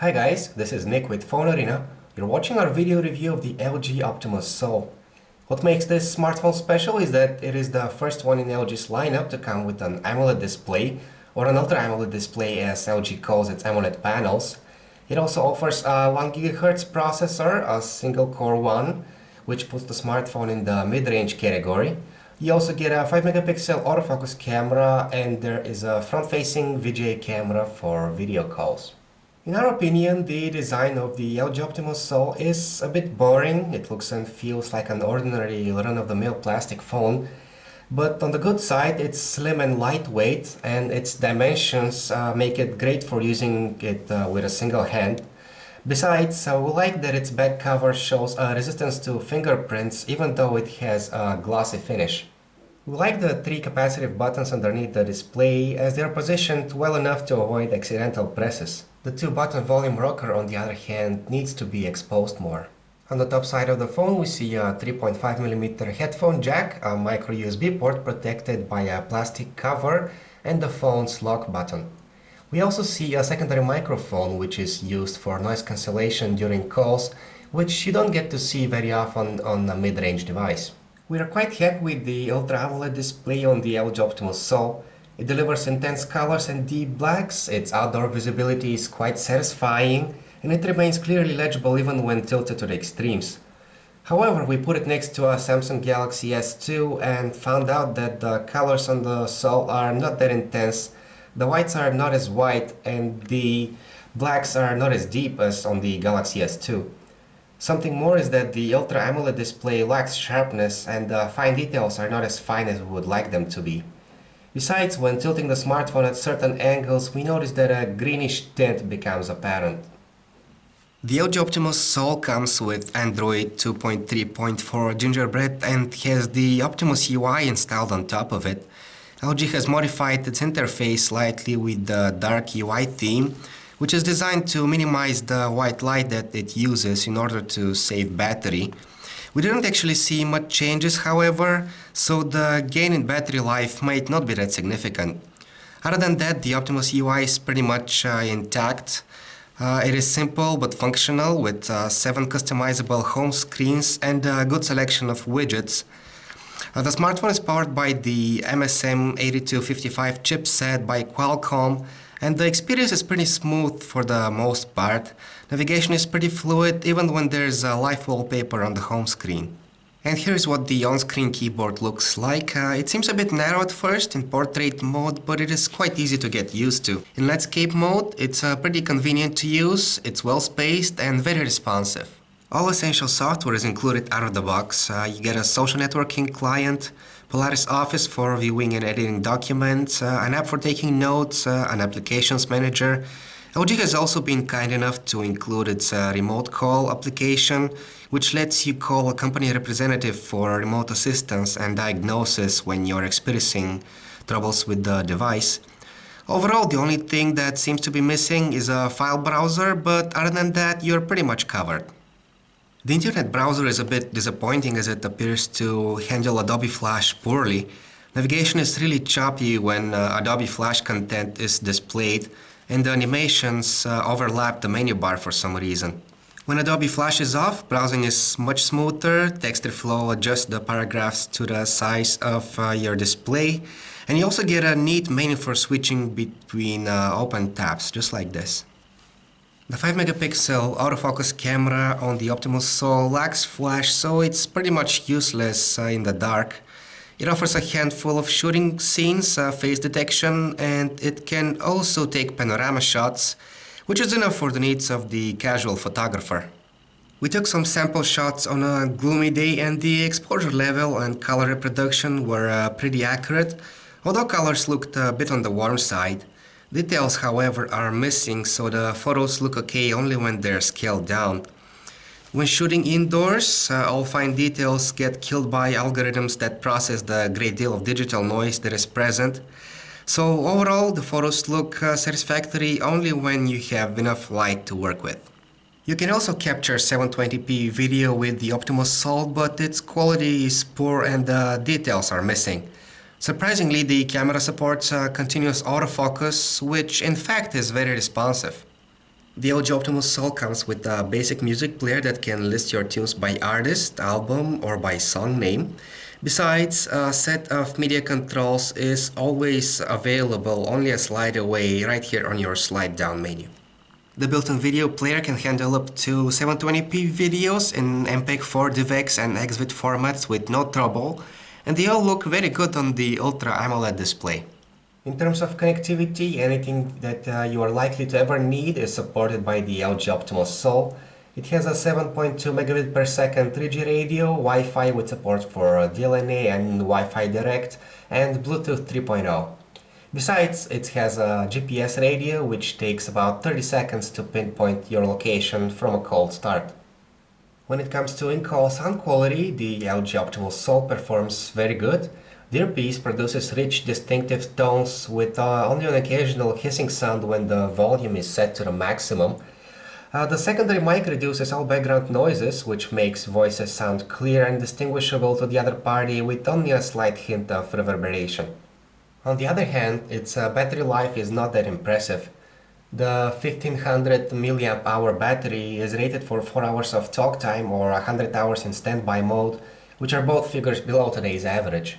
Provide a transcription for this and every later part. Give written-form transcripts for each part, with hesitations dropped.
Hi guys, this is Nick with PhoneArena. You're watching our video review of the LG Optimus Sol. What makes this smartphone special is that it is the first one in LG's lineup to come with an AMOLED display, or an Ultra AMOLED display as LG calls its AMOLED panels. It also offers a 1 GHz processor, a single core one, which puts the smartphone in the mid-range category. You also get a 5 megapixel autofocus camera, and there is a front-facing VGA camera for video calls. In our opinion, the design of the LG Optimus Sol is a bit boring. It looks and feels like an ordinary run-of-the-mill plastic phone. But on the good side, it's slim and lightweight, and its dimensions make it great for using it with a single hand. Besides, we like that its back cover shows resistance to fingerprints even though it has a glossy finish. We like the 3 capacitive buttons underneath the display as they are positioned well enough to avoid accidental presses. The 2-button volume rocker, on the other hand, needs to be exposed more. On the top side of the phone we see a 3.5mm headphone jack, a micro USB port protected by a plastic cover, and the phone's lock button. We also see a secondary microphone which is used for noise cancellation during calls, which you don't get to see very often on a mid-range device. We are quite happy with the Ultra AMOLED display on the LG Optimus Sol. It delivers intense colors and deep blacks, its outdoor visibility is quite satisfying, and it remains clearly legible even when tilted to the extremes. However, we put it next to a Samsung Galaxy S2 and found out that the colors on the Sol are not that intense. The whites are not as white and the blacks are not as deep as on the Galaxy S2. Something more is that the Ultra AMOLED display lacks sharpness and the fine details are not as fine as we would like them to be. Besides, when tilting the smartphone at certain angles, we notice that a greenish tint becomes apparent. The LG Optimus Sol comes with Android 2.3.4 Gingerbread and has the Optimus UI installed on top of it. LG has modified its interface slightly with the dark UI theme, which is designed to minimize the white light that it uses in order to save battery. We didn't actually see much changes, however, so the gain in battery life might not be that significant. Other than that, the Optimus UI is pretty much intact. It is simple but functional with 7 customizable home screens and a good selection of widgets. The smartphone is powered by the MSM8255 chipset by Qualcomm, and the experience is pretty smooth for the most part. Navigation is pretty fluid even when there's a live wallpaper on the home screen. And here's what the on-screen keyboard looks like. It seems a bit narrow at first in portrait mode, but it is quite easy to get used to. In landscape mode, it's pretty convenient to use, it's well spaced and very responsive. All essential software is included out of the box. You get a social networking client, Polaris Office for viewing and editing documents, an app for taking notes, an applications manager. LG has also been kind enough to include its remote call application, which lets you call a company representative for remote assistance and diagnosis when you're experiencing troubles with the device. Overall, the only thing that seems to be missing is a file browser, but other than that, you're pretty much covered. The internet browser is a bit disappointing as it appears to handle Adobe Flash poorly. Navigation is really choppy when Adobe Flash content is displayed, and the animations overlap the menu bar for some reason. When Adobe Flash is off, browsing is much smoother, TextReflow adjusts the paragraphs to the size of your display, and you also get a neat menu for switching between open tabs, just like this. The 5 megapixel autofocus camera on the Optimus Sol lacks flash, so it's pretty much useless in the dark. It offers a handful of shooting scenes, face detection, and it can also take panorama shots, which is enough for the needs of the casual photographer. We took some sample shots on a gloomy day and the exposure level and color reproduction were pretty accurate, although colors looked a bit on the warm side. Details, however, are missing, so the photos look okay only when they're scaled down. When shooting indoors, all fine details get killed by algorithms that process the great deal of digital noise that is present. So overall, the photos look satisfactory only when you have enough light to work with. You can also capture 720p video with the Optimus Sol, but its quality is poor and the details are missing. Surprisingly, the camera supports continuous autofocus, which in fact is very responsive. The LG Optimus Sol comes with a basic music player that can list your tunes by artist, album, or by song name. Besides, a set of media controls is always available only a slide away right here on your slide down menu. The built-in video player can handle up to 720p videos in MPEG-4, DivX and XVID formats with no trouble, and they all look very good on the Ultra AMOLED display. In terms of connectivity, anything that you are likely to ever need is supported by the LG Optimus Sol. It has a 7.2 megabit per second 3G radio, Wi-Fi with support for DLNA and Wi-Fi Direct, and Bluetooth 3.0. Besides, it has a GPS radio which takes about 30 seconds to pinpoint your location from a cold start. When it comes to in-call sound quality, the LG Optimus Sol performs very good. The earpiece produces rich, distinctive tones with only an occasional hissing sound when the volume is set to the maximum. The secondary mic reduces all background noises, which makes voices sound clear and distinguishable to the other party with only a slight hint of reverberation. On the other hand, its battery life is not that impressive. The 1500 mAh battery is rated for 4 hours of talk time or 100 hours in standby mode, which are both figures below today's average.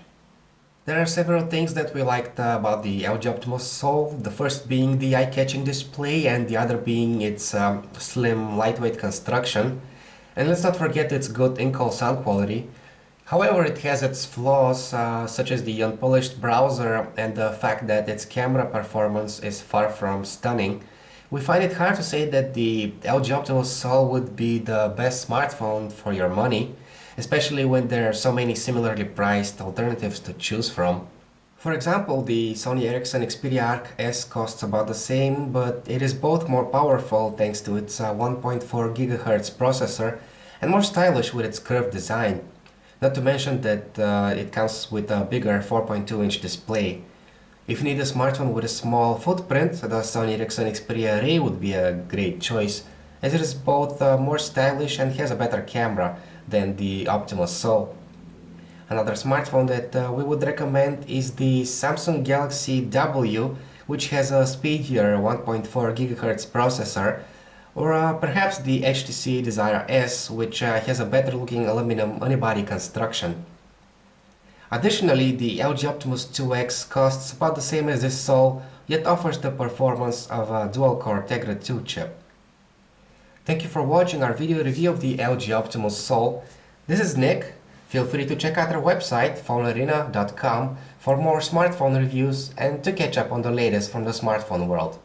There are several things that we liked about the LG Optimus Sol, the first being the eye-catching display and the other being its slim, lightweight construction. And let's not forget its good in-call sound quality. However, it has its flaws, such as the unpolished browser and the fact that its camera performance is far from stunning. We find it hard to say that the LG Optimus Sol would be the best smartphone for your money, especially when there are so many similarly priced alternatives to choose from. For example, the Sony Ericsson Xperia Arc S costs about the same, but it is both more powerful thanks to its 1.4 GHz processor and more stylish with its curved design. Not to mention that it comes with a bigger 4.2-inch display. If you need a smartphone with a small footprint, the Sony Ericsson Xperia Ray would be a great choice, as it is both more stylish and has a better camera than the Optimus Sol. Another smartphone that we would recommend is the Samsung Galaxy W, which has a speedier 1.4 GHz processor, or perhaps the HTC Desire S, which has a better looking aluminum unibody construction. Additionally, the LG Optimus 2X costs about the same as this Sol, yet offers the performance of a dual-core Tegra 2 chip. Thank you for watching our video review of the LG Optimus Sol. This is Nick. Feel free to check out our website, PhoneArena.com, for more smartphone reviews and to catch up on the latest from the smartphone world.